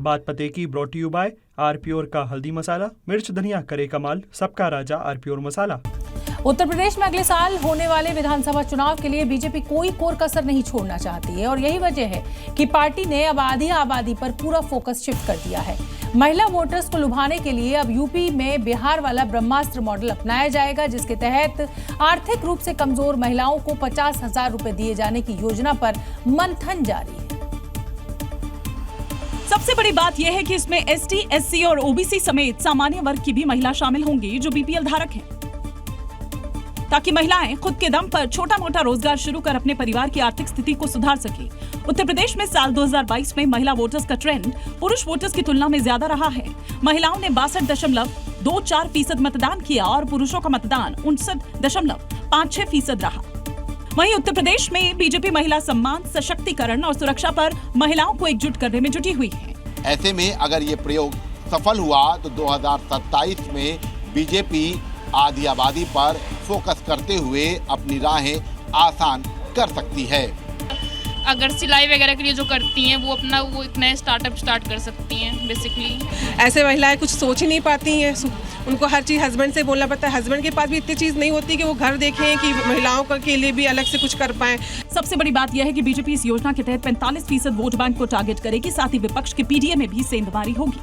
बात पते की ब्रॉट यू बाय आरप्योर का हल्दी मसाला, मिर्च धनिया करे कमाल, सबका राजा आरप्योर मसाला। उत्तर प्रदेश में अगले साल होने वाले विधानसभा चुनाव के लिए बीजेपी कोई कोर कसर नहीं छोड़ना चाहती है और यही वजह है कि पार्टी ने अब आधी आबादी पर पूरा फोकस शिफ्ट कर दिया है। महिला वोटर्स को लुभाने के लिए अब यूपी में बिहार वाला ब्रह्मास्त्र मॉडल अपनाया जाएगा, जिसके तहत आर्थिक रूप से कमजोर महिलाओं को 50,000 रुपए दिए जाने की योजना पर मंथन जारी है। सबसे बड़ी बात यह है कि इसमें एसटी, एससी और ओबीसी समेत सामान्य वर्ग की भी महिला शामिल होंगी जो बीपीएल धारक हैं, ताकि महिलाएं खुद के दम पर छोटा मोटा रोजगार शुरू कर अपने परिवार की आर्थिक स्थिति को सुधार सके। उत्तर प्रदेश में साल 2022 में महिला वोटर्स का ट्रेंड पुरुष वोटर्स की तुलना में ज्यादा रहा है। महिलाओं ने 62.24% मतदान किया और पुरुषों का मतदान 59.56% रहा। वहीं उत्तर प्रदेश में बीजेपी महिला सम्मान, सशक्तिकरण और सुरक्षा पर महिलाओं को एकजुट करने में जुटी हुई है। ऐसे में अगर ये प्रयोग सफल हुआ तो 2027 में बीजेपी आधी आबादी पर फोकस करते हुए अपनी राहें आसान कर सकती है। अगर सिलाई वगैरह के लिए जो करती हैं वो एक नया स्टार्टअप स्टार्ट कर सकती हैं। बेसिकली ऐसे महिलाएं कुछ सोच ही नहीं पाती हैं, उनको हर चीज़ हस्बैंड से बोलना पड़ता है। हस्बैंड के पास भी इतनी चीज़ नहीं होती कि वो घर देखें कि महिलाओं के लिए भी अलग से कुछ कर पाएं। सबसे बड़ी बात यह है कि बीजेपी इस योजना के तहत 45% वोट बैंक को टारगेट करेगी, साथ ही विपक्ष के पीडीए में भी सेंधमारी होगी।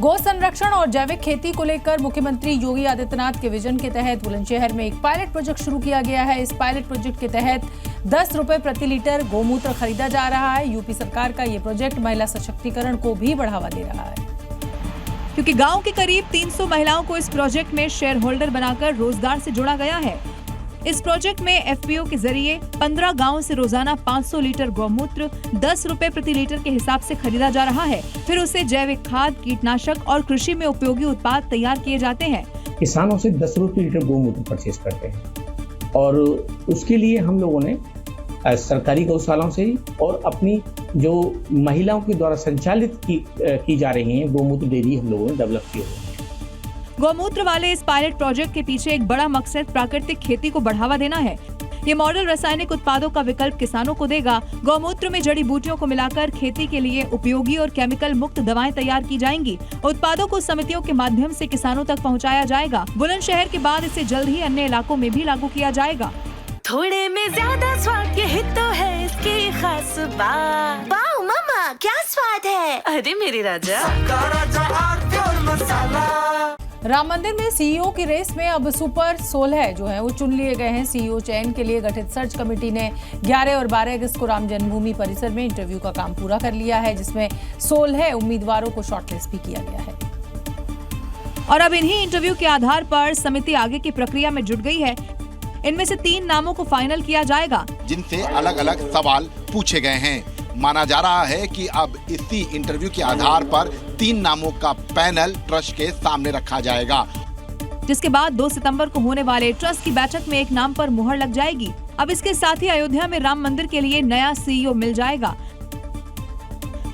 गौ संरक्षण और जैविक खेती को लेकर मुख्यमंत्री योगी आदित्यनाथ के विजन के तहत बुलंदशहर में एक पायलट प्रोजेक्ट शुरू किया गया है। इस पायलट प्रोजेक्ट के तहत 10 रुपए प्रति लीटर गोमूत्र खरीदा जा रहा है। यूपी सरकार का ये प्रोजेक्ट महिला सशक्तिकरण को भी बढ़ावा दे रहा है, क्योंकि गांव के करीब 300 महिलाओं को इस प्रोजेक्ट में शेयर होल्डर बनाकर रोजगार से जोड़ा गया है। इस प्रोजेक्ट में एफपीओ के जरिए 15 गांवों से रोजाना 500 लीटर गौमूत्र 10 रुपए प्रति लीटर के हिसाब से खरीदा जा रहा है। फिर उसे जैविक खाद, कीटनाशक और कृषि में उपयोगी उत्पाद तैयार किए जाते हैं। किसानों से 10 रुपए लीटर गौमूत्र परचेज करते हैं और उसके लिए हम लोगों ने सरकारी गौशालाओं से और अपनी जो महिलाओं के द्वारा संचालित की जा रही है गौमूत्र डेयरी हम लोगों ने डेवलप की हुई है। गौमूत्र वाले इस पायलट प्रोजेक्ट के पीछे एक बड़ा मकसद प्राकृतिक खेती को बढ़ावा देना है। ये मॉडल रासायनिक उत्पादों का विकल्प किसानों को देगा। गौमूत्र में जड़ी बूटियों को मिलाकर खेती के लिए उपयोगी और केमिकल मुक्त दवाएं तैयार की जाएंगी। उत्पादों को समितियों के माध्यम से किसानों तक पहुंचाया जाएगा। बुलंदशहर के बाद इसे जल्द ही अन्य इलाकों में भी लागू किया जाएगा। थोड़े में ज्यादा स्वाद, यही तो है इसकी खास बात। वाओ मम्मा, क्या स्वाद है। अरे मेरे राजा, राम मंदिर में सीईओ की रेस में अब सुपर 16 जो है वो चुन लिए गए हैं। सीईओ चयन के लिए गठित सर्च कमेटी ने 11 और 12 अगस्त को राम जन्मभूमि परिसर में इंटरव्यू का काम पूरा कर लिया है, जिसमें 16 उम्मीदवारों को शॉर्टलिस्ट भी किया गया है। और अब इन्हीं इंटरव्यू के आधार पर समिति आगे की प्रक्रिया में जुट गई है। इनमें से 3 नामों को फाइनल किया जाएगा, जिनसे अलग अलग सवाल पूछे गए हैं। माना जा रहा है कि अब इसी इंटरव्यू के आधार पर 3 नामों का पैनल ट्रस्ट के सामने रखा जाएगा, जिसके बाद 2 सितंबर को होने वाले ट्रस्ट की बैठक में एक नाम पर मुहर लग जाएगी। अब इसके साथ ही अयोध्या में राम मंदिर के लिए नया सीईओ मिल जाएगा।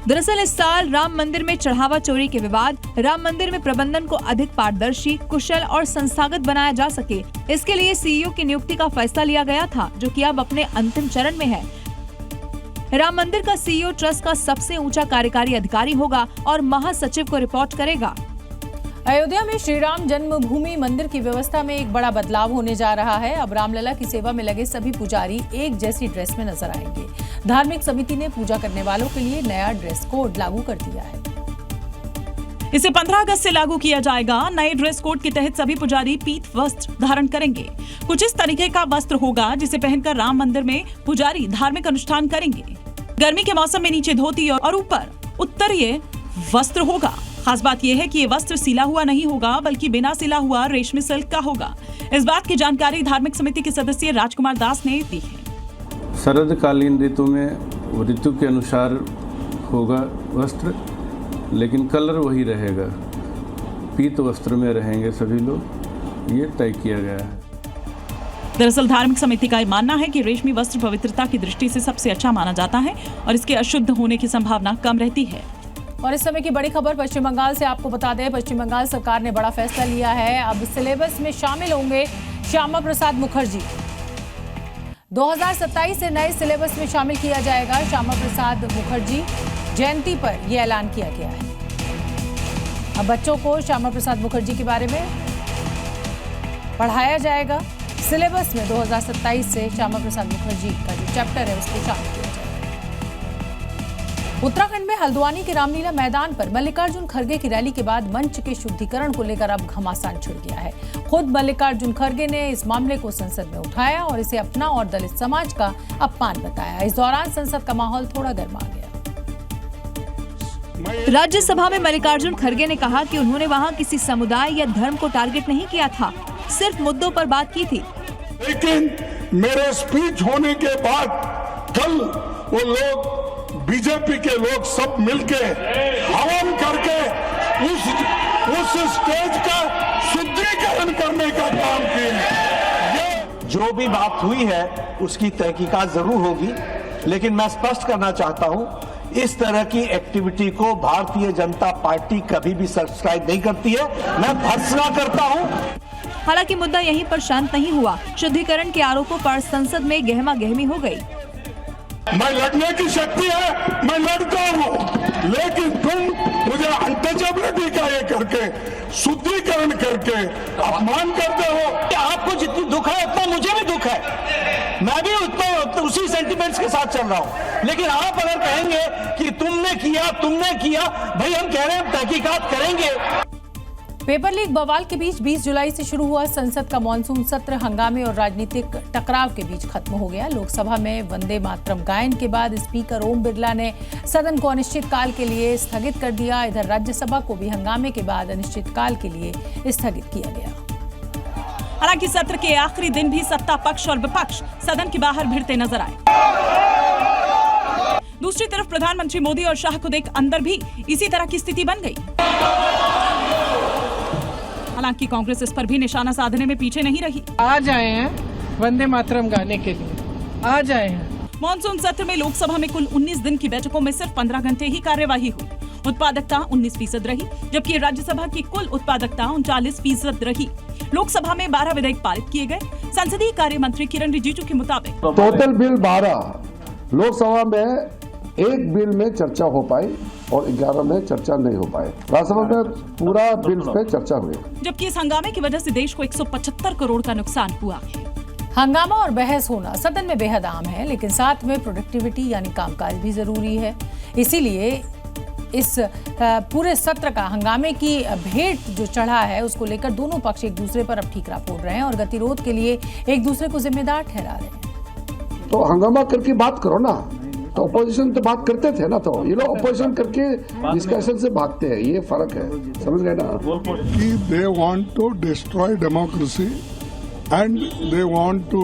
दरअसल इस साल राम मंदिर में चढ़ावा चोरी के विवाद, राम मंदिर में प्रबंधन को अधिक पारदर्शी, कुशल और संस्थागत बनाया जा सके, इसके लिए सीईओ की नियुक्ति का फैसला लिया गया था, जो कि अब अपने अंतिम चरण में है। राम मंदिर का सीईओ ट्रस्ट का सबसे ऊंचा कार्यकारी अधिकारी होगा और महासचिव को रिपोर्ट करेगा। अयोध्या में श्री राम जन्मभूमि मंदिर की व्यवस्था में एक बड़ा बदलाव होने जा रहा है। अब रामलला की सेवा में लगे सभी पुजारी एक जैसी ड्रेस में नजर आएंगे। धार्मिक समिति ने पूजा करने वालों के लिए नया ड्रेस कोड लागू कर दिया है। इसे 15 अगस्त से लागू किया जाएगा। नए ड्रेस कोड के तहत सभी पुजारी पीत वस्त्र धारण करेंगे। कुछ इस तरीके का वस्त्र होगा जिसे पहनकर राम मंदिर में पुजारी धार्मिक अनुष्ठान करेंगे। गर्मी के मौसम में नीचे धोती और ऊपर उत्तरीय वस्त्र होगा। खास बात यह है कि ये वस्त्र सिला हुआ नहीं होगा, बल्कि बिना सिला हुआ रेशमी सिल्क का होगा। इस बात की जानकारी धार्मिक समिति के सदस्य राजकुमार दास ने दी है। शरदकालीन ऋतु में ऋतु के अनुसार होगा वस्त्र, लेकिन कलर वही रहेगा। पीत वस्त्र में रहेंगे सभी लोग, ये तय किया गया है। दरअसल धार्मिक समिति का मानना है कि रेशमी वस्त्र पवित्रता की दृष्टि से सबसे अच्छा माना जाता है और इसके अशुद्ध होने की संभावना कम रहती है। और इस समय की बड़ी खबर पश्चिम बंगाल से आपको बता दें, पश्चिम बंगाल सरकार ने बड़ा फैसला लिया है। अब सिलेबस में शामिल होंगे श्यामा प्रसाद मुखर्जी। 2027 से नए सिलेबस में शामिल किया जाएगा श्यामा प्रसाद मुखर्जी। जयंती पर यह ऐलान किया गया है। अब बच्चों को श्यामा प्रसाद मुखर्जी के बारे में पढ़ाया जाएगा। सिलेबस में 2027 से श्यामा प्रसाद मुखर्जी का जो चैप्टर है उसको शामिल किया जाएगा। उत्तराखंड में हल्द्वानी के रामलीला मैदान पर मल्लिकार्जुन खड़गे की रैली के बाद मंच के शुद्धिकरण को लेकर अब घमासान छिड़ गया है। खुद मल्लिकार्जुन खड़गे ने इस मामले को संसद में उठाया और इसे अपना और दलित समाज का अपमान बताया। इस दौरान संसद का माहौल थोड़ा गर्मा गया। राज्यसभा में मल्लिकार्जुन खड़गे ने कहा कि उन्होंने वहां किसी समुदाय या धर्म को टारगेट नहीं किया था, सिर्फ मुद्दों पर बात की थी। लेकिन मेरे स्पीच होने के बाद कल वो लोग बीजेपी के लोग सब मिलके हवन करके उस स्टेज का शुद्धिकरण करने का काम किए। जो भी बात हुई है उसकी तहकीकात जरूर होगी, लेकिन मैं स्पष्ट करना चाहता हूं, इस तरह की एक्टिविटी को भारतीय जनता पार्टी कभी भी सब्सक्राइब नहीं करती है। मैं भर्त्सना करता हूं। हालांकि मुद्दा यहीं पर शांत नहीं हुआ। शुद्धिकरण के आरोपों पर संसद में गहमा गहमी हो गई। मैं लड़ने की शक्ति है, मैं लड़ता हूँ, लेकिन तुम मुझे अनटचेबिलिटी का ये करके शुद्धिकरण करके अपमान करते हो। आपको जितनी दुख है उतना मुझे भी दुख है, मैं भी उसी सेंटिमेंट्स के साथ चल रहा हूँ। लेकिन आप अगर कहेंगे कि तुमने किया, भाई हम कह रहे हैं तहकीकात करेंगे। पेपर लीक बवाल के बीच 20 जुलाई से शुरू हुआ संसद का मॉनसून सत्र हंगामे और राजनीतिक टकराव के बीच खत्म हो गया। लोकसभा में वंदे मातरम गायन के बाद स्पीकर ओम बिरला ने सदन को अनिश्चितकाल के लिए स्थगित कर दिया। इधर राज्यसभा को भी हंगामे के बाद अनिश्चितकाल के लिए स्थगित किया गया। हालांकि सत्र के आखिरी दिन भी सत्ता पक्ष और विपक्ष सदन के बाहर भिड़ते नजर आए। दूसरी तरफ प्रधानमंत्री मोदी और शाह को देख अंदर भी इसी तरह की स्थिति बन गई। हालांकि कांग्रेस इस पर भी निशाना साधने में पीछे नहीं रही। आज आए हैं वंदे मातरम गाने के लिए, आज आए हैं। मॉनसून सत्र में लोकसभा में कुल 19 दिन की बैठकों में सिर्फ 15 घंटे ही कार्यवाही हुई। उत्पादकता 19% रही, जबकि राज्यसभा की कुल उत्पादकता 39% रही। लोकसभा में 12 विधेयक पारित किए गए। संसदीय कार्य मंत्री किरण रिजिजू के मुताबिक टोटल बिल 12, लोकसभा में एक बिल में चर्चा हो पाई और 11 में चर्चा नहीं हो पाए। राज्यसभा में पूरा बिल पे चर्चा हुई। जबकि इस हंगामे की वजह से देश को 175 करोड़ का नुकसान हुआ। हंगामा और बहस होना सदन में बेहद आम है, लेकिन साथ में प्रोडक्टिविटी यानी कामकाज भी जरूरी है। इसीलिए इस पूरे सत्र का हंगामे की भेंट जो चढ़ा है उसको लेकर दोनों पक्ष एक दूसरे पर अब ठीकरा फोड़ रहे हैं और गतिरोध के लिए एक दूसरे को जिम्मेदार ठहरा रहे हैं। तो हंगामा करके बात करो ना, तो अपोजिशन तो बात करते थे ना, तो ये लोग अपोजिशन करके डिस्कशन से भागते हैं, ये फर्क है, समझ गए ना। They want to destroy democracy and they want to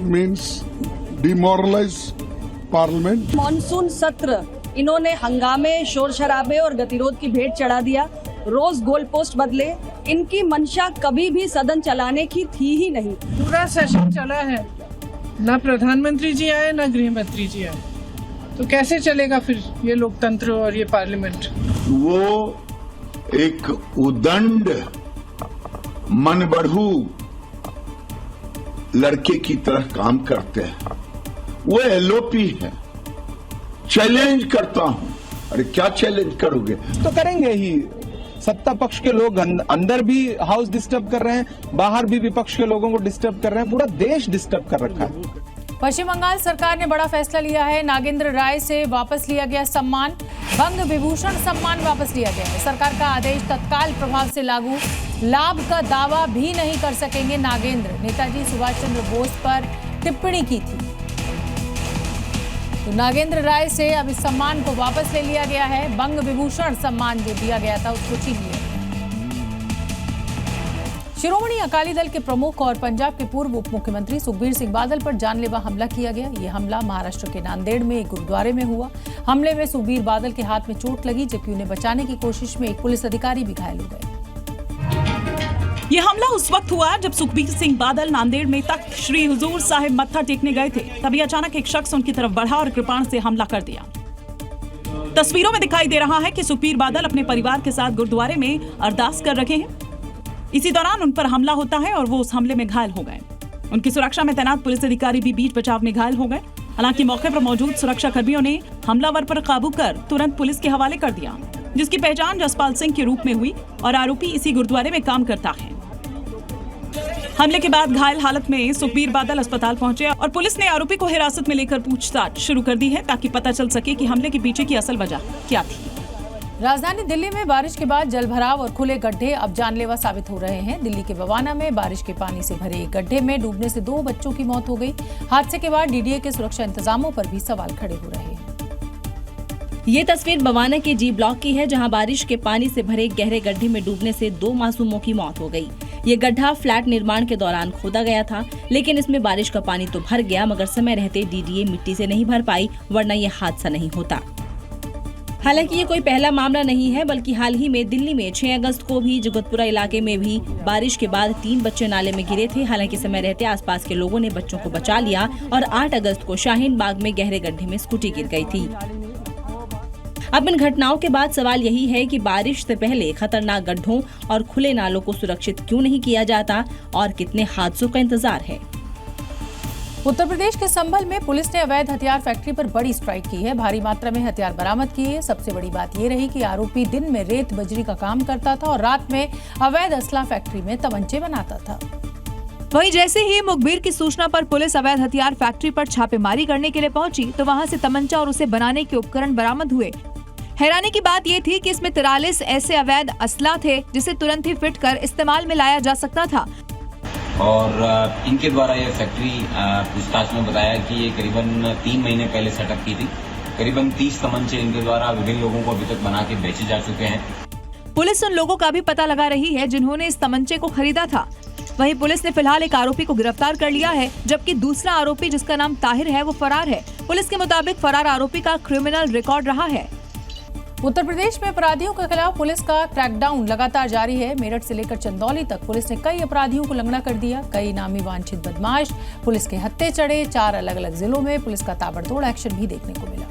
means demoralise parliament. Monsoon सत्र इन्होंने हंगामे, शोर शराबे और गतिरोध की भेंट चढ़ा दिया। रोज गोल पोस्ट बदले। इनकी मंशा कभी भी सदन चलाने की थी ही नहीं। पूरा सेशन चला है, ना प्रधानमंत्री जी आए ना गृह मंत्री जी आए, तो कैसे चलेगा फिर ये लोकतंत्र और ये पार्लियामेंट। वो एक उदंड मनबढ़ू लड़के की तरह काम करते हैं। वो एलओपी है। चैलेंज करता हूं। अरे क्या चैलेंज करोगे? तो करेंगे ही। सत्ता पक्ष के लोग अंदर भी हाउस डिस्टर्ब कर रहे हैं, बाहर भी विपक्ष के लोगों को डिस्टर्ब कर रहे हैं, पूरा देश डिस्टर्ब कर रखा है। पश्चिम बंगाल सरकार ने बड़ा फैसला लिया है। नागेंद्र राय से वापस लिया गया सम्मान, बंग विभूषण सम्मान वापस लिया गया है। सरकार का आदेश तत्काल प्रभाव से लागू। लाभ का दावा भी नहीं कर सकेंगे नागेंद्र। नेताजी सुभाष चंद्र बोस पर टिप्पणी की थी, तो नागेंद्र राय से अब इस सम्मान को वापस ले लिया गया है। बंग विभूषण सम्मान जो दिया गया था उसको छीन लिया गया। शिरोमणि अकाली दल के प्रमुख और पंजाब के पूर्व उप मुख्यमंत्री सुखबीर सिंह बादल पर जानलेवा हमला किया गया। ये हमला महाराष्ट्र के नांदेड़ में एक गुरुद्वारे में हुआ। हमले में सुखबीर बादल के हाथ में चोट लगी, जबकि उन्हें बचाने की कोशिश में एक पुलिस अधिकारी भी घायल हो गए। ये हमला उस वक्त हुआ जब सुखबीर सिंह बादल नांदेड़ में तख्त श्री हुजूर साहिब मत्था टेकने गए थे। तभी अचानक एक शख्स उनकी तरफ बढ़ा और कृपाण से हमला कर दिया। तस्वीरों में दिखाई दे रहा है कि सुखबीर बादल अपने परिवार के साथ गुरुद्वारे में अरदास कर रखे हैं। इसी दौरान उन पर हमला होता है और वो उस हमले में घायल हो गए। उनकी सुरक्षा में तैनात पुलिस अधिकारी भी बीच बचाव में घायल हो गए। हालांकि मौके पर मौजूद सुरक्षा कर्मियों ने हमलावर पर काबू कर तुरंत पुलिस के हवाले कर दिया, जिसकी पहचान जसपाल सिंह के रूप में हुई और आरोपी इसी गुरुद्वारे में काम करता है। हमले के बाद घायल हालत में सुखबीर बादल अस्पताल पहुंचे और पुलिस ने आरोपी को हिरासत में लेकर पूछताछ शुरू कर दी है ताकि पता चल सके कि हमले के पीछे की असल वजह क्या थी। राजधानी दिल्ली में बारिश के बाद जलभराव और खुले गड्ढे अब जानलेवा साबित हो रहे हैं। दिल्ली के बवाना में बारिश के पानी से भरे एक गड्ढे में डूबने से 2 बच्चों की मौत हो गई। हादसे के बाद डीडीए के सुरक्षा इंतजामों पर भी सवाल खड़े हो रहे हैं। ये तस्वीर बवाना के जी ब्लॉक की है, जहां बारिश के पानी से भरे गहरे गड्ढे में डूबने से 2 मासूमों की मौत हो गई। ये गड्ढा फ्लैट निर्माण के दौरान खोदा गया था, लेकिन इसमें बारिश का पानी तो भर गया, मगर समय रहते डीडीए मिट्टी से नहीं भर पाई, वरना ये हादसा नहीं होता। हालांकि ये कोई पहला मामला नहीं है, बल्कि हाल ही में दिल्ली में 6 अगस्त को भी जगतपुरा इलाके में भी बारिश के बाद 3 बच्चे नाले में गिरे थे। हालांकि समय रहते आसपास के लोगों ने बच्चों को बचा लिया और 8 अगस्त को शाहीन बाग में गहरे गड्ढे में स्कूटी गिर गई थी। अब इन घटनाओं के बाद सवाल यही है कि बारिश से पहले खतरनाक गड्ढों और खुले नालों को सुरक्षित क्यों नहीं किया जाता और कितने हादसों का इंतजार है। उत्तर प्रदेश के संभल में पुलिस ने अवैध हथियार फैक्ट्री पर बड़ी स्ट्राइक की है। भारी मात्रा में हथियार बरामद किए। सबसे बड़ी बात ये रही कि आरोपी दिन में रेत बजरी का काम करता था और रात में अवैध असला फैक्ट्री में तमंचे बनाता था। वहीं जैसे ही मुखबिर की सूचना पर पुलिस अवैध हथियार फैक्ट्री पर छापेमारी करने के लिए पहुंची तो वहां से तमंचा और उसे बनाने के उपकरण बरामद हुए। हैरानी की बात ये थी कि इसमें 43 ऐसे अवैध असला थे जिसे तुरंत ही फिट कर इस्तेमाल में लाया जा सकता था। और इनके द्वारा ये फैक्ट्री पूछताछ में बताया कि ये करीबन 3 महीने पहले सेटअप की थी। करीबन 30 तमंचे इनके द्वारा विभिन्न लोगों को अभी तक बना के बेचे जा चुके हैं। पुलिस उन लोगों का भी पता लगा रही है जिन्होंने इस तमंचे को खरीदा था। वहीं पुलिस ने फिलहाल एक आरोपी को गिरफ्तार कर लिया है, जबकि दूसरा आरोपी जिसका नाम ताहिर है वो फरार है। पुलिस के मुताबिक फरार आरोपी का क्रिमिनल रिकॉर्ड रहा है। उत्तर प्रदेश में अपराधियों के खिलाफ पुलिस का क्रैकडाउन लगातार जारी है। मेरठ से लेकर चंदौली तक पुलिस ने कई अपराधियों को लंगड़ा कर दिया। कई नामी वांछित बदमाश पुलिस के हत्थे चढ़े। 4 अलग अलग जिलों में पुलिस का ताबड़तोड़ एक्शन भी देखने को मिला।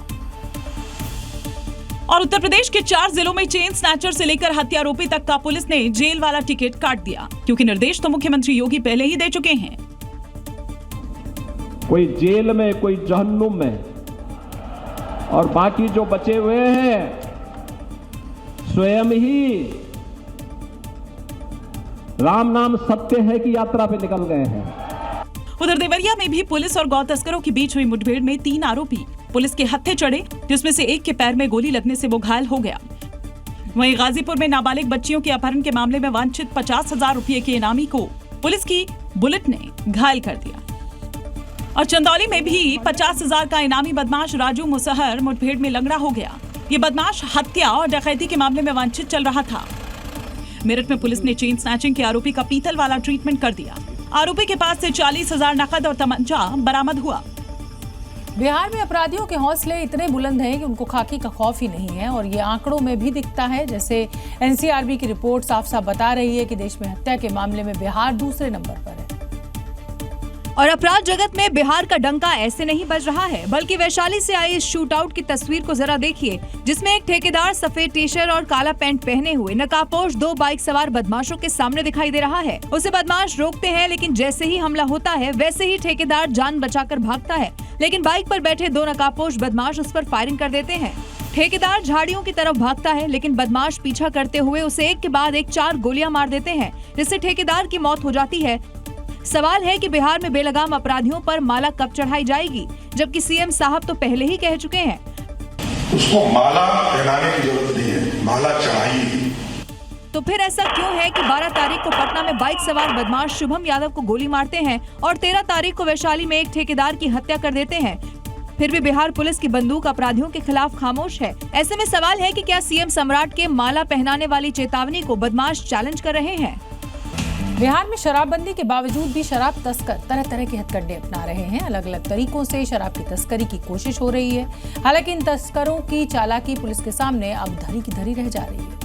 और उत्तर प्रदेश के 4 जिलों में चेन स्नैचर से लेकर हत्यारोपी तक का पुलिस ने जेल वाला टिकट काट दिया, क्योंकि निर्देश तो मुख्यमंत्री योगी पहले ही दे चुके हैं। कोई जेल में, कोई जहन्नुम में, और बाकी जो बचे हुए हैं स्वयं ही राम नाम सत्य है की यात्रा पे निकल गए हैं। उधर देवरिया में भी पुलिस और गौ तस्करों के बीच हुई मुठभेड़ में 3 आरोपी पुलिस के हत्थे चढ़े, जिसमें से एक के पैर में गोली लगने से वो घायल हो गया। वहीं गाजीपुर में नाबालिग बच्चियों के अपहरण के मामले में वांछित 50,000 रुपये के इनामी को पुलिस की बुलेट ने घायल कर दिया। और चंदौली में भी 50,000 का इनामी बदमाश राजू मुसहर मुठभेड़ में लंगड़ा हो गया। ये बदमाश हत्या और डकैती के मामले में वांछित चल रहा था। मेरठ में पुलिस ने चेन स्नैचिंग के आरोपी का पीतल वाला ट्रीटमेंट कर दिया। आरोपी के पास से 40,000 नकद और तमंचा बरामद हुआ। बिहार में अपराधियों के हौसले इतने बुलंद हैं कि उनको खाकी का खौफ ही नहीं है, और ये आंकड़ों में भी दिखता है। जैसे एनसीआरबी की रिपोर्ट साफ साफ बता रही है कि देश में हत्या के मामले में बिहार दूसरे नंबर पर है। और अपराध जगत में बिहार का डंका ऐसे नहीं बज रहा है, बल्कि वैशाली से आई इस शूटआउट की तस्वीर को जरा देखिए, जिसमें एक ठेकेदार सफेद टी-शर्ट और काला पैंट पहने हुए नकाबपोश 2 बाइक सवार बदमाशों के सामने दिखाई दे रहा है। उसे बदमाश रोकते हैं, लेकिन जैसे ही हमला होता है वैसे ही ठेकेदार जान बचाकर भागता है, लेकिन बाइक पर बैठे 2 नकाबपोश बदमाश उस पर फायरिंग कर देते हैं। ठेकेदार झाड़ियों की तरफ भागता है, लेकिन बदमाश पीछा करते हुए उसे एक के बाद एक 4 गोलियां मार देते हैं, जिससे ठेकेदार की मौत हो जाती है। सवाल है कि बिहार में बेलगाम अपराधियों पर माला कब चढ़ाई जाएगी, जबकि सीएम साहब तो पहले ही कह चुके हैं उसको माला पहनाने की जरूरत नहीं है, माला चढ़ाई। तो फिर ऐसा क्यों है कि 12 तारीख को पटना में बाइक सवार बदमाश शुभम यादव को गोली मारते हैं और 13 तारीख को वैशाली में एक ठेकेदार की हत्या कर देते हैं? फिर भी बिहार पुलिस की बंदूक अपराधियों के खिलाफ खामोश है। ऐसे में सवाल है कि क्या सीएम सम्राट के माला पहनाने वाली चेतावनी को बदमाश चैलेंज कर रहे हैं? बिहार में शराबबंदी के बावजूद भी शराब तस्कर तरह तरह के हथकंडे अपना रहे हैं। अलग अलग तरीकों से शराब की तस्करी की कोशिश हो रही है। हालांकि इन तस्करों की चालाकी पुलिस के सामने अब धरी की धरी रह जा रही है।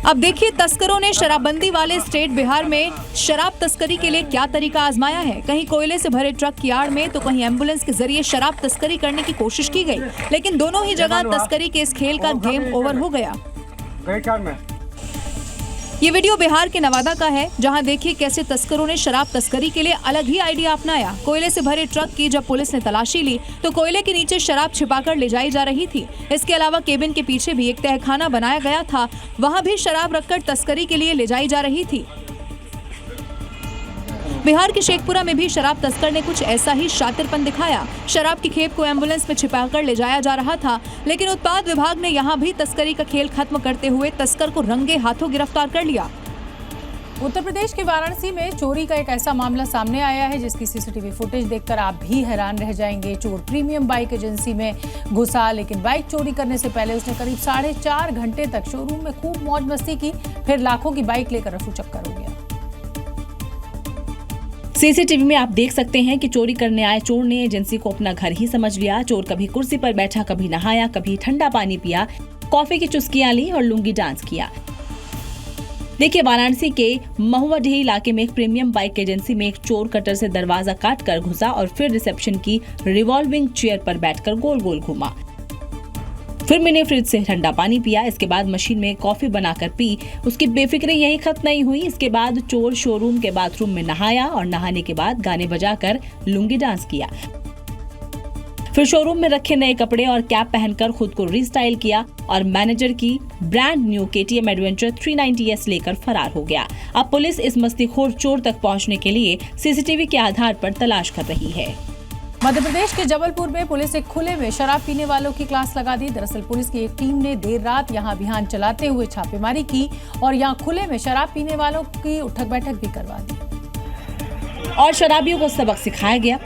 अब देखिए, तस्करों ने शराबबंदी वाले स्टेट बिहार में शराब तस्करी के लिए क्या तरीका आजमाया है। कहीं कोयले से भरे ट्रक की आड़ में तो कहीं एम्बुलेंस के जरिए शराब तस्करी करने की कोशिश की गई, लेकिन दोनों ही जगह तस्करी के इस खेल का गेम ओवर हो गया। ये वीडियो बिहार के नवादा का है, जहां देखिए कैसे तस्करों ने शराब तस्करी के लिए अलग ही आइडिया अपनाया। कोयले से भरे ट्रक की जब पुलिस ने तलाशी ली तो कोयले के नीचे शराब छिपाकर ले जाई जा रही थी। इसके अलावा केबिन के पीछे भी एक तहखाना बनाया गया था, वहां भी शराब रखकर तस्करी के लिए ले जाई जा रही थी। बिहार के शेखपुरा में भी शराब तस्कर ने कुछ ऐसा ही शातिरपन दिखाया। शराब की खेप को एम्बुलेंस में छिपाकर ले जाया जा रहा था, लेकिन उत्पाद विभाग ने यहां भी तस्करी का खेल खत्म करते हुए तस्कर को रंगे हाथों गिरफ्तार कर लिया। उत्तर प्रदेश के वाराणसी में चोरी का एक ऐसा मामला सामने आया है जिसकी सीसीटीवी फुटेज देखकर आप भी हैरान रह जाएंगे। चोर प्रीमियम बाइक एजेंसी में घुसा, लेकिन बाइक चोरी करने से पहले उसने करीब 4.5 घंटे तक शोरूम में खूब मौज मस्ती की, फिर लाखों की बाइक लेकर रफू चक्कर हो गया। सीसीटीवी में आप देख सकते हैं कि चोरी करने आए चोर ने एजेंसी को अपना घर ही समझ लिया। चोर कभी कुर्सी पर बैठा, कभी नहाया, कभी ठंडा पानी पिया, कॉफी की चुस्कियां ली और लुंगी डांस किया। देखिए, वाराणसी के महुआडीह इलाके में एक प्रीमियम बाइक एजेंसी में एक चोर कटर से दरवाजा काटकर घुसा और फिर रिसेप्शन की रिवॉल्विंग चेयर पर बैठकर गोल गोल घूमा। फिर मैंने फ्रिज से ठंडा पानी पिया। इसके बाद मशीन में कॉफी बनाकर पी। उसकी बेफिक्री यहीं खत्म नहीं हुई। इसके बाद चोर शोरूम के बाथरूम में नहाया और नहाने के बाद गाने बजाकर लुंगी डांस किया। फिर शोरूम में रखे नए कपड़े और कैप पहनकर खुद को रीस्टाइल किया और मैनेजर की brand new KTM adventure 390S लेकर फरार हो गया। अब पुलिस इस मस्तीखोर चोर तक पहुंचने के लिए सीसीटीवी के आधार पर तलाश कर रही है। मध्य प्रदेश के जबलपुर में पुलिस एक खुले में शराब पीने वालों की क्लास लगा दी। दरअसल पुलिस की एक टीम ने देर रात यहां अभियान चलाते हुए छापेमारी की और यहां खुले में शराब पीने वालों की उठक बैठक भी करवा दी और शराबियों को सबक सिखाया गया।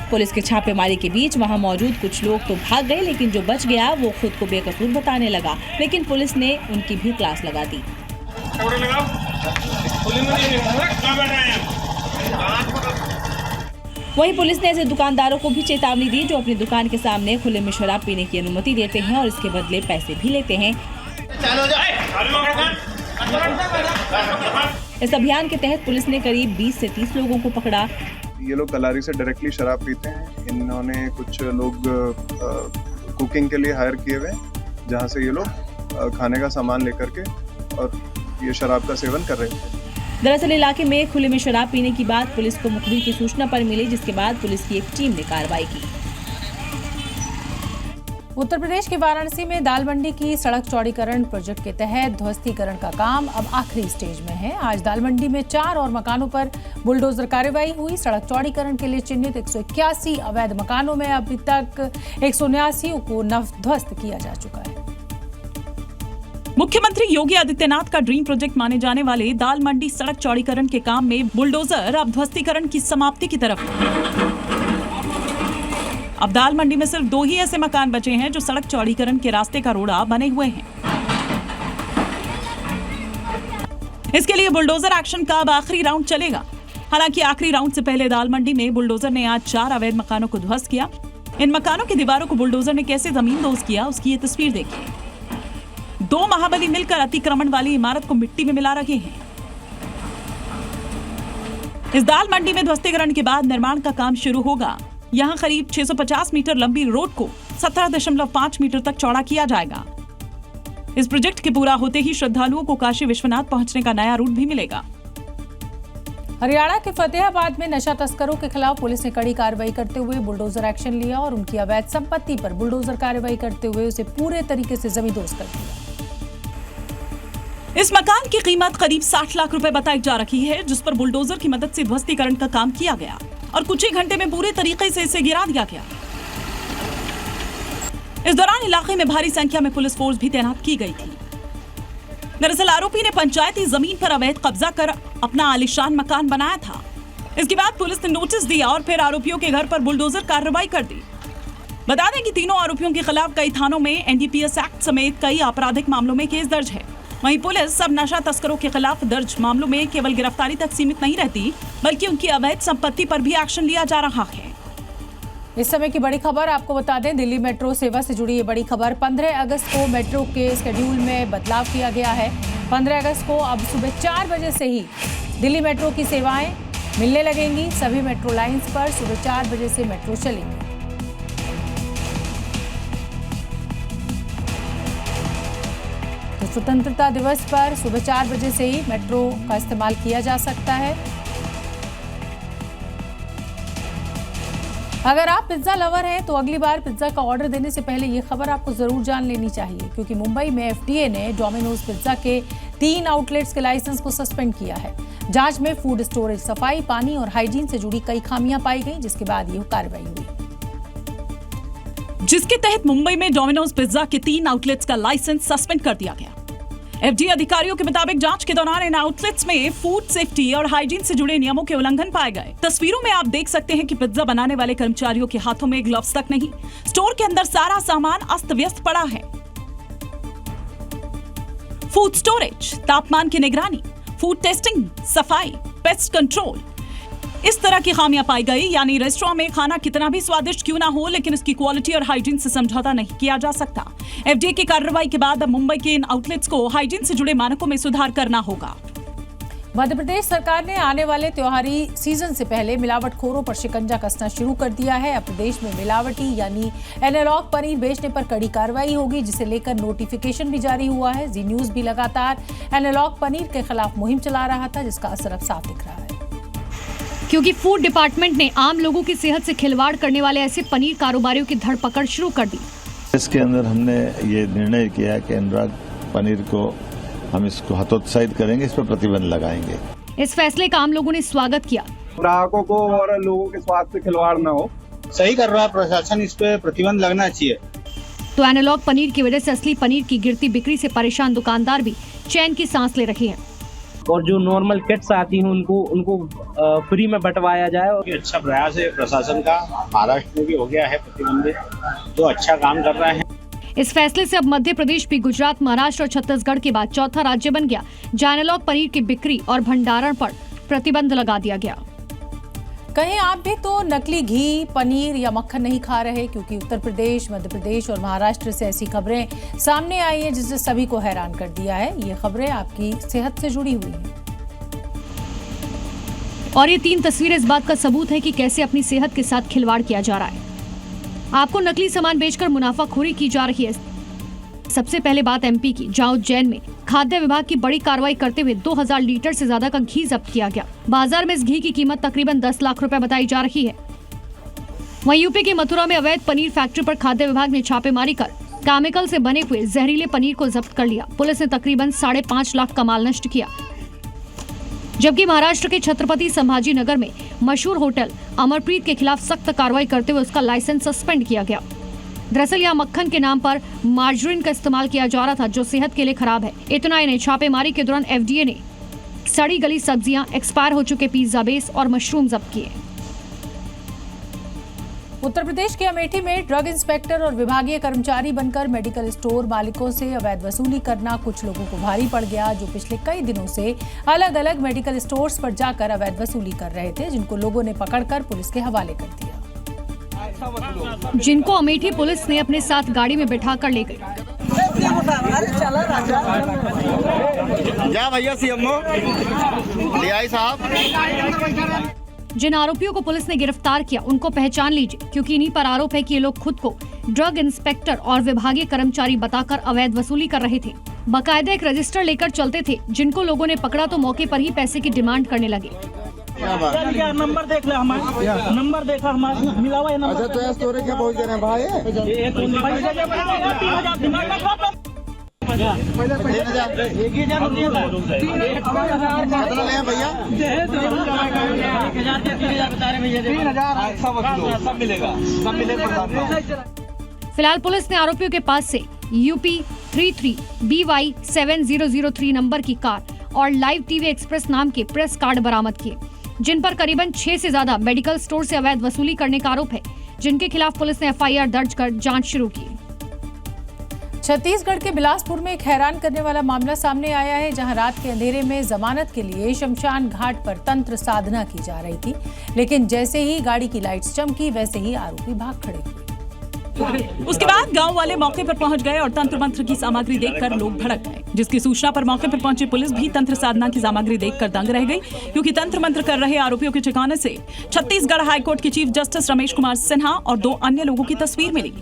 पुलिस के छापेमारी के बीच वहां मौजूद कुछ लोग तो भाग गए, लेकिन जो बच गया वो खुद को बेकसूर बताने लगा, लेकिन पुलिस ने उनकी भी क्लास लगा दी। वहीं पुलिस ने ऐसे दुकानदारों को भी चेतावनी दी जो अपनी दुकान के सामने खुले में शराब पीने की अनुमति देते हैं और इसके बदले पैसे भी लेते हैं। इस अभियान के तहत पुलिस ने करीब 20 से 30 लोगों को पकड़ा। ये लोग कलारी से डायरेक्टली शराब पीते हैं। इन्होंने कुछ लोग कुकिंग के लिए हायर किए हुए, जहाँ से ये लोग खाने का सामान लेकर के और ये शराब का सेवन कर रहे थे। दरअसल इलाके में खुले में शराब पीने की बात पुलिस को मुखबिर की सूचना पर मिली, जिसके बाद पुलिस की एक टीम ने कार्रवाई की। उत्तर प्रदेश के वाराणसी में दाल मंडी की सड़क चौड़ीकरण प्रोजेक्ट के तहत ध्वस्तीकरण का काम अब आखिरी स्टेज में है। आज दाल मंडी में 4 और मकानों पर बुलडोजर कार्रवाई हुई। सड़क चौड़ीकरण के लिए चिन्हित 181 अवैध मकानों में अभी तक 179 को नवध्वस्त किया जा चुका है। मुख्यमंत्री योगी आदित्यनाथ का ड्रीम प्रोजेक्ट माने जाने वाले दाल मंडी सड़क चौड़ीकरण के काम में बुलडोजर अब ध्वस्तीकरण की समाप्ति की तरफ है। अब दाल मंडी में सिर्फ 2 ही ऐसे मकान बचे हैं जो सड़क चौड़ीकरण के रास्ते का रोड़ा बने हुए हैं। इसके लिए बुलडोजर एक्शन का अब आखिरी राउंड चलेगा। हालांकि आखिरी राउंड से पहले दाल मंडी में बुलडोजर ने आज 4 अवैध मकानों को ध्वस्त किया। इन मकानों की दीवारों को बुलडोजर ने कैसे जमींदोज किया, उसकी ये तस्वीर देखिए। 2 महाबली मिलकर अतिक्रमण वाली इमारत को मिट्टी में मिला रहे हैं। इस दाल मंडी में ध्वस्तीकरण के बाद निर्माण का काम शुरू होगा। यहाँ करीब 650 मीटर लंबी रोड को 17.5 मीटर तक चौड़ा किया जाएगा। इस प्रोजेक्ट के पूरा होते ही श्रद्धालुओं को काशी विश्वनाथ पहुंचने का नया रूट भी मिलेगा। हरियाणा के फतेहाबाद में नशा तस्करों के खिलाफ पुलिस ने कड़ी कार्रवाई करते हुए बुलडोजर एक्शन लिया और उनकी अवैध संपत्ति पर बुलडोजर कार्रवाई करते हुए उसे पूरे तरीके से जमींदोज कर दिया। इस मकान की कीमत करीब 60 लाख रुपए बताई जा रही है, जिस पर बुलडोजर की मदद से ध्वस्तीकरण का काम किया गया और कुछ ही घंटे में पूरे तरीके से इसे गिरा दिया गया। इस दौरान इलाके में भारी संख्या में पुलिस फोर्स भी तैनात की गई थी। दरअसल आरोपी ने पंचायती जमीन पर अवैध कब्जा कर अपना आलीशान मकान बनाया था। इसके बाद पुलिस ने नोटिस दिया और फिर आरोपियों के घर पर बुलडोजर कार्रवाई कर दी। बता दें कि तीनों आरोपियों के खिलाफ कई थानों में NDPS एक्ट समेत कई आपराधिक मामलों में केस दर्ज है। वहीं पुलिस सब नशा तस्करों के खिलाफ दर्ज मामलों में केवल गिरफ्तारी तक सीमित नहीं रहती, बल्कि उनकी अवैध संपत्ति पर भी एक्शन लिया जा रहा है। इस समय की बड़ी खबर आपको बता दें, दिल्ली मेट्रो सेवा से जुड़ी ये बड़ी खबर। 15 अगस्त को मेट्रो के शेड्यूल में बदलाव किया गया है। 15 अगस्त को अब सुबह 4 बजे से ही दिल्ली मेट्रो की सेवाएं मिलने लगेंगी। सभी मेट्रो लाइंस पर सुबह 4 बजे से मेट्रो चलेंगी। स्वतंत्रता दिवस पर सुबह 4 बजे से ही मेट्रो का इस्तेमाल किया जा सकता है। अगर आप पिज्जा लवर हैं तो अगली बार पिज्जा का ऑर्डर देने से पहले ये खबर आपको जरूर जान लेनी चाहिए, क्योंकि मुंबई में एफडीए ने डोमिनोज पिज्जा के 3 आउटलेट्स के लाइसेंस को सस्पेंड किया है। जांच में फूड स्टोरेज, सफाई, पानी और हाइजीन से जुड़ी कई खामियां पाई गई, जिसके बाद ये कार्रवाई हुई, जिसके तहत मुंबई में डोमिनोज पिज्जा के 3 आउटलेट्स का लाइसेंस सस्पेंड कर दिया गया। एफडीए अधिकारियों के मुताबिक जांच के दौरान इन आउटलेट्स में फूड सेफ्टी और हाइजीन से जुड़े नियमों के उल्लंघन पाए गए। तस्वीरों में आप देख सकते हैं कि पिज्जा बनाने वाले कर्मचारियों के हाथों में ग्लव्स तक नहीं। स्टोर के अंदर सारा सामान अस्त व्यस्त पड़ा है। फूड स्टोरेज, तापमान की निगरानी, फूड टेस्टिंग, सफाई, पेस्ट कंट्रोल, इस तरह की खामियां पाई गई। यानी रेस्टोरेंट में खाना कितना भी स्वादिष्ट क्यों ना हो, लेकिन इसकी क्वालिटी और हाइजीन से समझौता नहीं किया जा सकता। एफडीए की कार्रवाई के बाद अब मुंबई के इन आउटलेट्स को हाइजीन से जुड़े मानकों में सुधार करना होगा। मध्य प्रदेश सरकार ने आने वाले त्योहारी सीजन से पहले मिलावटखोरों पर शिकंजा कसना शुरू कर दिया है। अब प्रदेश में मिलावटी यानी एनालॉग पनीर बेचने पर कड़ी कार्रवाई होगी, जिसे लेकर नोटिफिकेशन भी जारी हुआ है। जी न्यूज भी लगातार एनालॉग पनीर के खिलाफ मुहिम चला रहा था, जिसका असर अब साफ दिख रहा है, क्योंकि फूड डिपार्टमेंट ने आम लोगों की सेहत से खिलवाड़ करने वाले ऐसे पनीर कारोबारियों की धरपकड़ शुरू कर दी। इसके अंदर हमने ये निर्णय किया कि अनुराग पनीर को हम इसको हतोत्साहित करेंगे, इस पर प्रतिबंध लगाएंगे। इस फैसले का आम लोगों ने स्वागत किया। ग्राहकों को और लोगों के स्वास्थ्य से खिलवाड़ न हो, सही कर रहा है प्रशासन, इस पे प्रतिबंध लगना चाहिए। तो एनालॉग पनीर की वजह से असली पनीर की गिरती बिक्री से परेशान दुकानदार भी चैन की सांस ले रहे हैं। और जो नॉर्मल किट्स आती हैं उनको फ्री में बंटवाया जाए। और अच्छा प्रयास है प्रशासन का, महाराष्ट्र में भी हो गया है प्रतिबंधित, तो अच्छा काम कर रहे हैं। इस फैसले से अब मध्य प्रदेश भी गुजरात, महाराष्ट्र और छत्तीसगढ़ के बाद चौथा राज्य बन गया जहां एनालॉग पनीर की बिक्री और भंडारण पर प्रतिबंध लगा दिया गया। कहीं आप भी तो नकली घी, पनीर या मक्खन नहीं खा रहे, क्योंकि उत्तर प्रदेश, मध्य प्रदेश और महाराष्ट्र से ऐसी खबरें सामने आई हैं जिसने सभी को हैरान कर दिया है। ये खबरें आपकी सेहत से जुड़ी हुई हैं। और ये 3 तस्वीरें इस बात का सबूत है कि कैसे अपनी सेहत के साथ खिलवाड़ किया जा रहा है। आपको नकली सामान बेचकर मुनाफाखोरी की जा रही है। सबसे पहले बात एमपी की, जहां उज्जैन में खाद्य विभाग की बड़ी कार्रवाई करते हुए 2000 लीटर से ज्यादा का घी जब्त किया गया। बाजार में इस घी की कीमत तकरीबन 10 लाख रुपए बताई जा रही है। वहीं यूपी के मथुरा में अवैध पनीर फैक्ट्री पर खाद्य विभाग ने छापेमारी कर केमिकल से बने हुए जहरीले पनीर को जब्त कर लिया। पुलिस ने तकरीबन 5.5 लाख का माल नष्ट किया। जबकि महाराष्ट्र के छत्रपति संभाजी नगर में मशहूर होटल अमरप्रीत के खिलाफ सख्त कार्रवाई करते हुए उसका लाइसेंस सस्पेंड किया गया। दरअसल यहाँ मक्खन के नाम पर मार्जरीन का इस्तेमाल किया जा रहा था, जो सेहत के लिए खराब है। इतना ही नहीं, छापेमारी के दौरान एफडीए ने सड़ी गली सब्जियां, एक्सपायर हो चुके पिज्जा बेस और मशरूम जब्त किए। उत्तर प्रदेश के अमेठी में ड्रग इंस्पेक्टर और विभागीय कर्मचारी बनकर मेडिकल स्टोर मालिकों से अवैध वसूली करना कुछ लोगों को भारी पड़ गया, जो पिछले कई दिनों से अलग अलग मेडिकल स्टोर्स पर जाकर अवैध वसूली कर रहे थे, जिनको लोगों ने पकड़कर पुलिस के हवाले कर दिया। जिनको अमेठी पुलिस ने अपने साथ गाड़ी में बिठा कर ले गई। भैया सीएमओ साहब। जिन आरोपियों को पुलिस ने गिरफ्तार किया उनको पहचान लीजिए, क्योंकि इन्हीं पर आरोप है कि ये लोग खुद को ड्रग इंस्पेक्टर और विभागीय कर्मचारी बताकर अवैध वसूली कर रहे थे। बाकायदा एक रजिस्टर लेकर चलते थे, जिनको लोगों ने पकड़ा तो मौके पर ही पैसे की डिमांड करने लगे। नंबर देख ले, हमारा नंबर देखा, हमारा मिला हुआ नंबर। अच्छा, तो स्टोरी क्या पहुंच रहे हैं भाई? फिलहाल पुलिस ने आरोपियों के पास से UP 33 BY 7003 नंबर की कार और लाइव टीवी एक्सप्रेस नाम के प्रेस कार्ड बरामद किए, जिन पर करीबन 6 से ज्यादा मेडिकल स्टोर से अवैध वसूली करने का आरोप है, जिनके खिलाफ पुलिस ने FIR दर्ज कर जांच शुरू की। छत्तीसगढ़ के बिलासपुर में एक हैरान करने वाला मामला सामने आया है, जहां रात के अंधेरे में जमानत के लिए शमशान घाट पर तंत्र साधना की जा रही थी, लेकिन जैसे ही गाड़ी की लाइट्स चमकी वैसे ही आरोपी भाग खड़े हुए। उसके बाद गांव वाले मौके पर पहुंच गए और तंत्र मंत्र की सामग्री देखकर लोग भड़क गए, जिसकी सूचना पर मौके पर पहुंची पुलिस भी तंत्र साधना की सामग्री देखकर दंग रह गई, क्योंकि तंत्र मंत्र कर रहे आरोपियों के ठिकाने से छत्तीसगढ़ हाईकोर्ट के चीफ जस्टिस रमेश कुमार सिन्हा और 2 अन्य लोगों की तस्वीर मिली।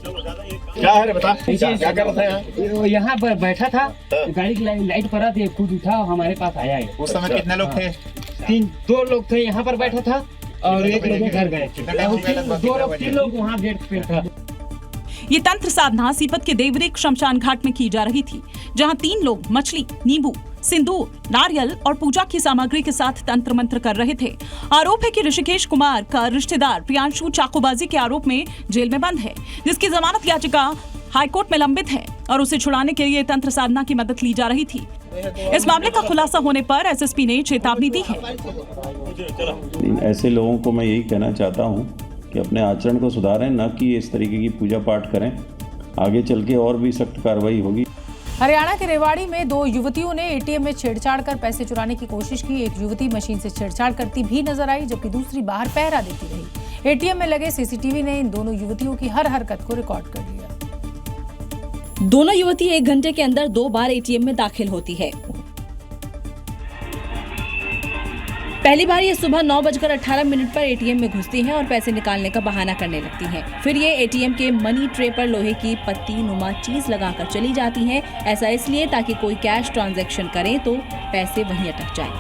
क्या है रे बता, क्या कर रहा था यहाँ? यहाँ पर बैठा था, गाड़ी की लाइट पर थी, खुद उठा हमारे पास आया है। उस समय कितने लोग थे? 2 लोग थे, यहाँ पर बैठा था और एक लोग घर गए। 3 लोग वहाँ गेट पे था। ये तंत्र साधना सीपत के देवरिक शमशान घाट में की जा रही थी, जहां 3 लोग मछली, नींबू, सिंदूर, नारियल और पूजा की सामग्री के साथ तंत्र मंत्र कर रहे थे। आरोप है कि ऋषिकेश कुमार का रिश्तेदार प्रियांशु चाकूबाजी के आरोप में जेल में बंद है, जिसकी जमानत याचिका हाईकोर्ट में लंबित है और उसे छुड़ाने के लिए तंत्र साधना की मदद ली जा रही थी। इस मामले का खुलासा होने पर एसएसपी ने चेतावनी दी है। ऐसे लोगों को मैं यही कहना चाहता हूँ कि अपने आचरण को सुधारें, न कि इस तरीके की पूजा पाठ करें। आगे चल के और भी सख्त कार्रवाई होगी। हरियाणा के रेवाड़ी में 2 युवतियों ने एटीएम में छेड़छाड़ कर पैसे चुराने की कोशिश की। एक युवती मशीन से छेड़छाड़ करती भी नजर आई, जबकि दूसरी बाहर पहरा देती रही। एटीएम में लगे सीसीटीवी ने इन दोनों युवतियों की हर हरकत को रिकॉर्ड कर लिया। दोनों युवती 1 घंटे के अंदर 2 बार एटीएम में दाखिल होती है। पहली बार ये सुबह 9:18 पर एटीएम में घुसती हैं और पैसे निकालने का बहाना करने लगती हैं। फिर ये एटीएम के मनी ट्रे पर लोहे की पत्ती नुमा चीज लगाकर चली जाती हैं। ऐसा इसलिए ताकि कोई कैश ट्रांजैक्शन करे तो पैसे वहीं अटक जाएं।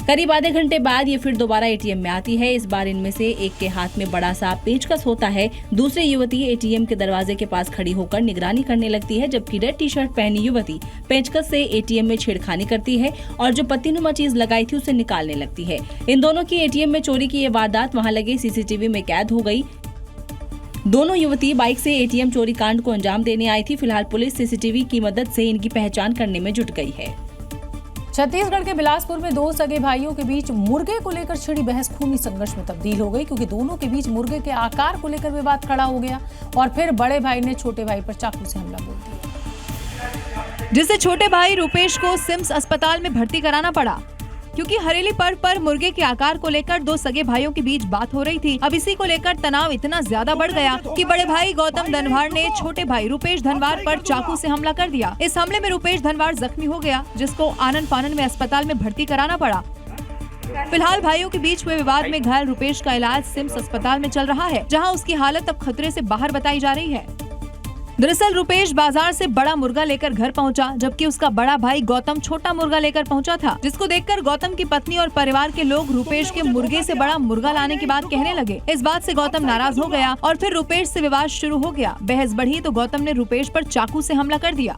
करीब आधे घंटे बाद ये फिर दोबारा एटीएम में आती है। इस बार इनमें से एक के हाथ में बड़ा सा पेचकस होता है। दूसरी युवती एटीएम के दरवाजे के पास खड़ी होकर निगरानी करने लगती है, जबकि रेड टी शर्ट पहनी युवती पेचकस से एटीएम में छेड़खानी करती है और जो पत्तीनुमा चीज लगाई थी उसे निकालने लगती है। इन दोनों की एटीएम में चोरी की ये वारदात वहां लगे सीसीटीवी में कैद हो गई। दोनों युवती बाइक से एटीएम चोरी कांड को अंजाम देने आई थी। फिलहाल पुलिस सीसीटीवी की मदद से इनकी पहचान करने में जुट गई है। छत्तीसगढ़ के बिलासपुर में 2 सगे भाइयों के बीच मुर्गे को लेकर छिड़ी बहस खूनी संघर्ष में तब्दील हो गई, क्योंकि दोनों के बीच मुर्गे के आकार को लेकर विवाद खड़ा हो गया और फिर बड़े भाई ने छोटे भाई पर चाकू से हमला बोल दिया, जिससे छोटे भाई रूपेश को सिम्स अस्पताल में भर्ती कराना पड़ा, क्योंकि हरेली पर्व पर मुर्गे के आकार को लेकर 2 सगे भाइयों के बीच बात हो रही थी। अब इसी को लेकर तनाव इतना ज्यादा बढ़ गया कि बड़े भाई गौतम धनवार ने छोटे भाई रूपेश धनवार पर चाकू से हमला कर दिया। इस हमले में रूपेश धनवार जख्मी हो गया, जिसको आनन फानन में अस्पताल में भर्ती कराना पड़ा। फिलहाल भाइयों के बीच हुए विवाद में घायल रूपेश का इलाज सिम्स अस्पताल में चल रहा है, जहाँ उसकी हालत अब खतरे से बाहर बताई जा रही है। दरअसल रूपेश बाजार से बड़ा मुर्गा लेकर घर पहुंचा, जबकि उसका बड़ा भाई गौतम छोटा मुर्गा लेकर पहुंचा था, जिसको देखकर गौतम की पत्नी और परिवार के लोग रूपेश के मुर्गे से बड़ा मुर्गा लाने की बात कहने लगे। इस बात से गौतम नाराज हो गया और फिर रूपेश से विवाद शुरू हो गया। बहस बढ़ी तो गौतम ने रूपेश पर चाकू से हमला कर दिया।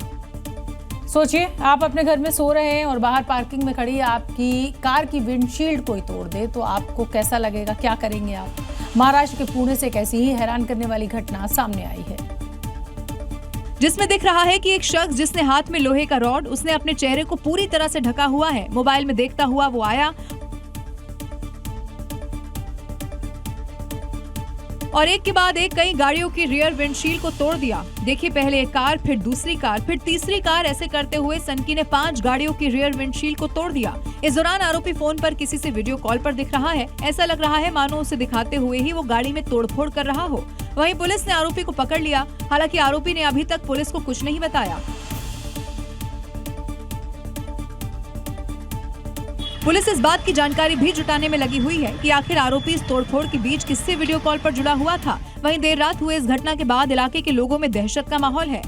सोचिए, आप अपने घर में सो रहे हैं और बाहर पार्किंग में खड़ी आपकी कार की विंडशील्ड कोई तोड़ दे तो आपको कैसा लगेगा, क्या करेंगे आप? महाराष्ट्र के पुणे से एक ऐसी ही हैरान करने वाली घटना सामने आई है, जिसमें दिख रहा है कि एक शख्स जिसने हाथ में लोहे का रॉड, उसने अपने चेहरे को पूरी तरह से ढका हुआ है। मोबाइल में देखता हुआ वो आया और एक के बाद एक कई गाड़ियों की रियर विंडशील्ड को तोड़ दिया। देखिए, पहले एक कार, फिर दूसरी कार, फिर तीसरी कार, ऐसे करते हुए सनकी ने 5 गाड़ियों की रियर विंडशील्ड को तोड़ दिया। इस दौरान आरोपी फोन पर किसी से वीडियो कॉल पर दिख रहा है। ऐसा लग रहा है मानो उसे दिखाते हुए ही वो गाड़ी में तोड़फोड़ कर रहा हो। वहीं पुलिस ने आरोपी को पकड़ लिया। हालांकि आरोपी ने अभी तक पुलिस को कुछ नहीं बताया। पुलिस इस बात की जानकारी भी जुटाने में लगी हुई है कि आखिर आरोपी इस तोड़फोड़ के बीच किससे वीडियो कॉल पर जुड़ा हुआ था। वहीं देर रात हुए इस घटना के बाद इलाके के लोगों में दहशत का माहौल है।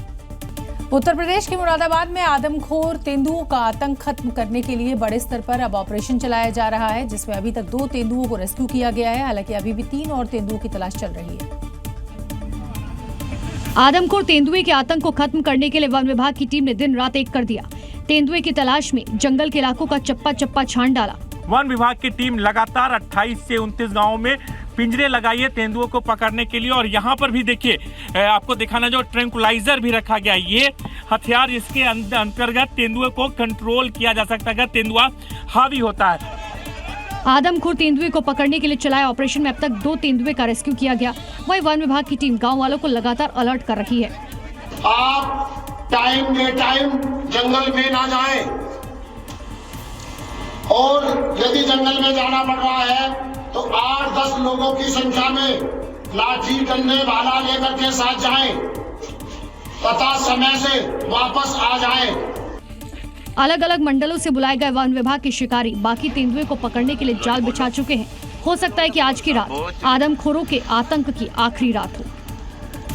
उत्तर प्रदेश के मुरादाबाद में आदमखोर तेंदुओं का आतंक खत्म करने के लिए बड़े स्तर पर अब ऑपरेशन चलाया जा रहा है, जिसमें अभी तक 2 तेंदुओं को रेस्क्यू किया गया है। हालांकि अभी भी 3 और तेंदुओं की तलाश चल रही है। आदमखोर तेंदुए के आतंक को खत्म करने के लिए वन विभाग की टीम ने दिन रात एक कर दिया। तेंदुए की तलाश में जंगल के इलाकों का चप्पा चप्पा छान डाला। वन विभाग की टीम लगातार 28 से 29 गांवों में पिंजरे लगाई है तेंदुओं को पकड़ने के लिए। और यहाँ पर भी देखिए, आपको दिखाना जो ट्रैंकुलाइजर भी रखा गया, ये हथियार इसके अंतर्गत तेंदुए को कंट्रोल किया जा सकता है अगर तेंदुआ हावी होता है। आदमखोर तेंदुए को पकड़ने के लिए चलाए ऑपरेशन में अब तक 2 तेंदुए का रेस्क्यू किया गया। वहीं वन विभाग की टीम गांव वालों को लगातार अलर्ट कर रही है। आप टाइम बे टाइम जंगल में ना जाएं और यदि जंगल में जाना पड़ रहा है तो 8-10 लोगों की संख्या में लाठी डंडे भाला लेकर के साथ जाएं तथा समय से वापस आ जाएं। अलग अलग मंडलों से बुलाए गए वन विभाग के शिकारी बाकी तेंदुए को पकड़ने के लिए जाल बिछा चुके हैं। हो सकता है कि आज की रात आदमखोरों के आतंक की आखिरी रात हो।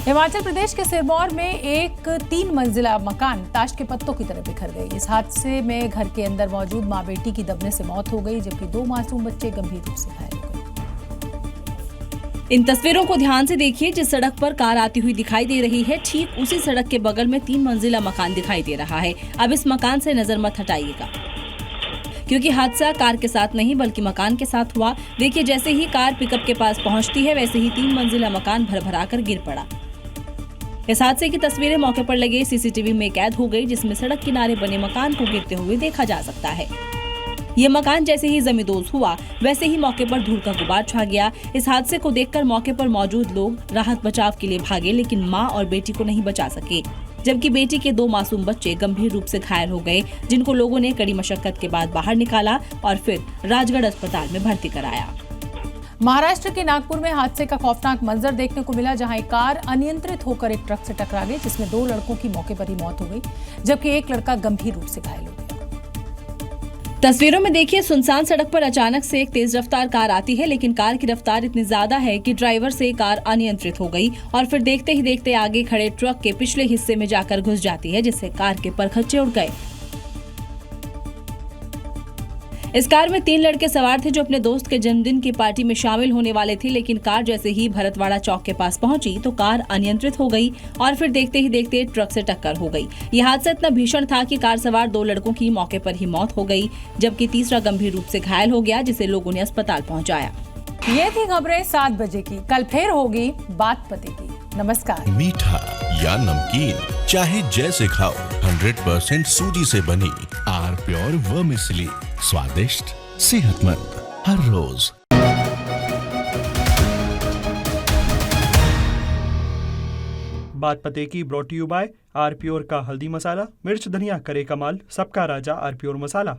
हिमाचल प्रदेश के सिरमौर में एक 3 मंजिला मकान ताश के पत्तों की तरह बिखर गई। इस हादसे में घर के अंदर मौजूद मां बेटी की दबने से मौत हो गई, जबकि 2 मासूम बच्चे गंभीर रूप से घायल हो गए। इन तस्वीरों को ध्यान से देखिए। जिस सड़क पर कार आती हुई दिखाई दे रही है, ठीक उसी सड़क के बगल में 3 मंजिला मकान दिखाई दे रहा है। अब इस मकान से नजर मत हटाइएगा, क्योंकि हादसा कार के साथ नहीं बल्कि मकान के साथ हुआ। देखिए, जैसे ही कार पिकअप के पास पहुंचती है, वैसे ही 3 मंजिला मकान भरभरा कर गिर पड़ा। इस हादसे की तस्वीरें मौके पर लगे सीसीटीवी में कैद हो गई, जिसमें सड़क किनारे बने मकान को गिरते हुए देखा जा सकता है। ये मकान जैसे ही जमींदोज हुआ, वैसे ही मौके पर धूल का गुबार छा गया। इस हादसे को देखकर मौके पर मौजूद लोग राहत बचाव के लिए भागे, लेकिन मां और बेटी को नहीं बचा सके, जबकि बेटी के 2 मासूम बच्चे गंभीर रूप से घायल हो गए, जिनको लोगों ने कड़ी मशक्कत के बाद बाहर निकाला और फिर राजगढ़ अस्पताल में भर्ती कराया। महाराष्ट्र के नागपुर में हादसे का खौफनाक मंजर देखने को मिला, जहां एक कार अनियंत्रित होकर एक ट्रक से टकरा गई, जिसमें 2 लड़कों की मौके पर ही मौत हो गई, जबकि एक लड़का गंभीर रूप से घायल हो गया। तस्वीरों में देखिए, सुनसान सड़क पर अचानक से एक तेज रफ्तार कार आती है, लेकिन कार की रफ्तार इतनी ज्यादा है कि ड्राइवर से कार अनियंत्रित हो गई और फिर देखते ही देखते आगे खड़े ट्रक के पिछले हिस्से में जाकर घुस जाती है, जिससे कार के परखच्चे उड़ गए। इस कार में 3 लड़के सवार थे, जो अपने दोस्त के जन्मदिन की पार्टी में शामिल होने वाले थे, लेकिन कार जैसे ही भरतवाड़ा चौक के पास पहुंची तो कार अनियंत्रित हो गई और फिर देखते ही देखते ट्रक से टक्कर हो गई। यह हादसा इतना भीषण था कि कार सवार 2 लड़कों की मौके पर ही मौत हो गई, जबकि तीसरा गंभीर रूप से घायल हो गया, जिसे लोगों ने अस्पताल पहुंचाया। ये थी खबरें 7 बजे की। कल फिर होगी बात पते की। नमस्कार। मीठा या नमकीन, चाहे जैसे खाओ, 100% सूजी से बनी आर प्योर वर्मिसेली, स्वादिष्ट, सेहतमंद हर रोज। बात पते की brought you by R pure का हल्दी मसाला, मिर्च धनिया करे कमाल, सबका राजा आर प्योर मसाला।